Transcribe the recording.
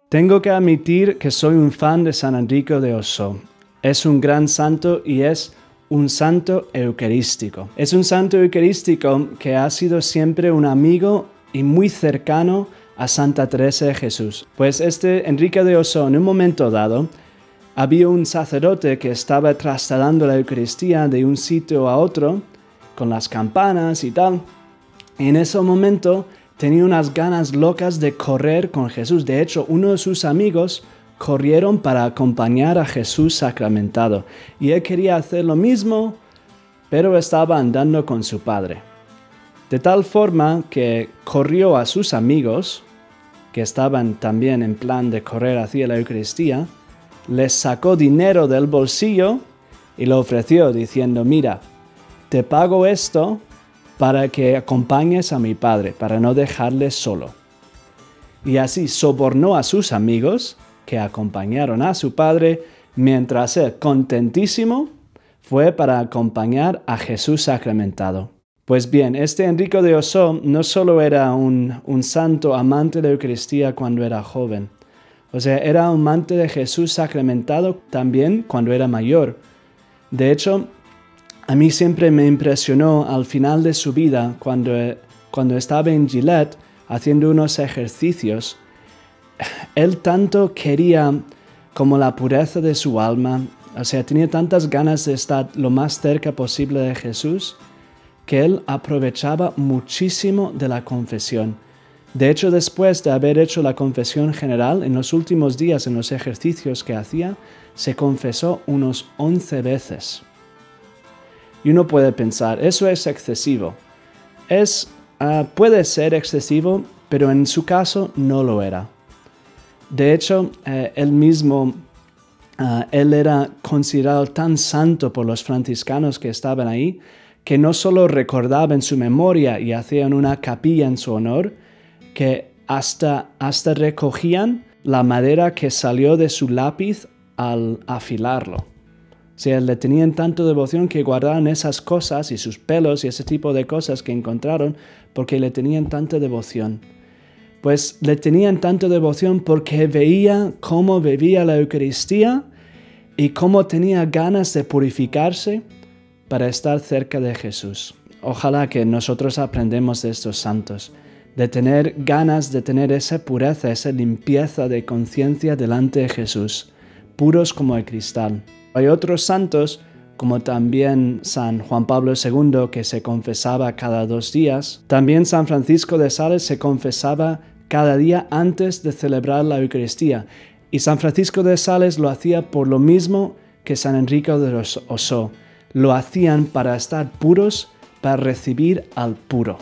Tengo que admitir que soy un fan de San Enrico de Osó. Es un gran santo y es un santo eucarístico. Es un santo eucarístico que ha sido siempre un amigo y muy cercano a Santa Teresa de Jesús. Pues Enrico de Osó, en un momento dado, había un sacerdote que estaba trasladando la Eucaristía de un sitio a otro, con las campanas y tal. En ese momento tenía unas ganas locas de correr con Jesús. De hecho, uno de sus amigos corrieron para acompañar a Jesús sacramentado. Y él quería hacer lo mismo, pero estaba andando con su padre. De tal forma que corrió a sus amigos, que estaban también en plan de correr hacia la Eucaristía, les sacó dinero del bolsillo y lo ofreció diciendo: mira, te pago esto para que acompañes a mi padre, para no dejarle solo. Y así sobornó a sus amigos, que acompañaron a su padre, mientras él, contentísimo, fue para acompañar a Jesús sacramentado. Pues bien, Enrico de Osó no solo era un santo amante de la Eucaristía cuando era joven, o sea, era un amante de Jesús sacramentado también cuando era mayor. De hecho, a mí siempre me impresionó al final de su vida, cuando estaba en Gilet haciendo unos ejercicios, él tanto quería como la pureza de su alma, o sea, tenía tantas ganas de estar lo más cerca posible de Jesús, que él aprovechaba muchísimo de la confesión. De hecho, después de haber hecho la confesión general, en los últimos días, en los ejercicios que hacía, se confesó unos 11 veces. Y uno puede pensar, eso es excesivo. Puede ser excesivo, pero en su caso no lo era. De hecho, él era considerado tan santo por los franciscanos que estaban ahí, que no solo recordaba en su memoria y hacían una capilla en su honor, que hasta recogían la madera que salió de su lápiz al afilarlo. O sea, le tenían tanto devoción que guardaron esas cosas y sus pelos y ese tipo de cosas que encontraron porque le tenían tanta devoción. Pues le tenían tanta devoción porque veía cómo bebía la Eucaristía y cómo tenía ganas de purificarse para estar cerca de Jesús. Ojalá que nosotros aprendamos de estos santos, de tener ganas de tener esa pureza, esa limpieza de conciencia delante de Jesús, puros como el cristal. Hay otros santos, como también San Juan Pablo II, que se confesaba cada 2 días. También San Francisco de Sales se confesaba cada día antes de celebrar la Eucaristía. Y San Francisco de Sales lo hacía por lo mismo que San Enrico de Osó. Lo hacían para estar puros, para recibir al puro.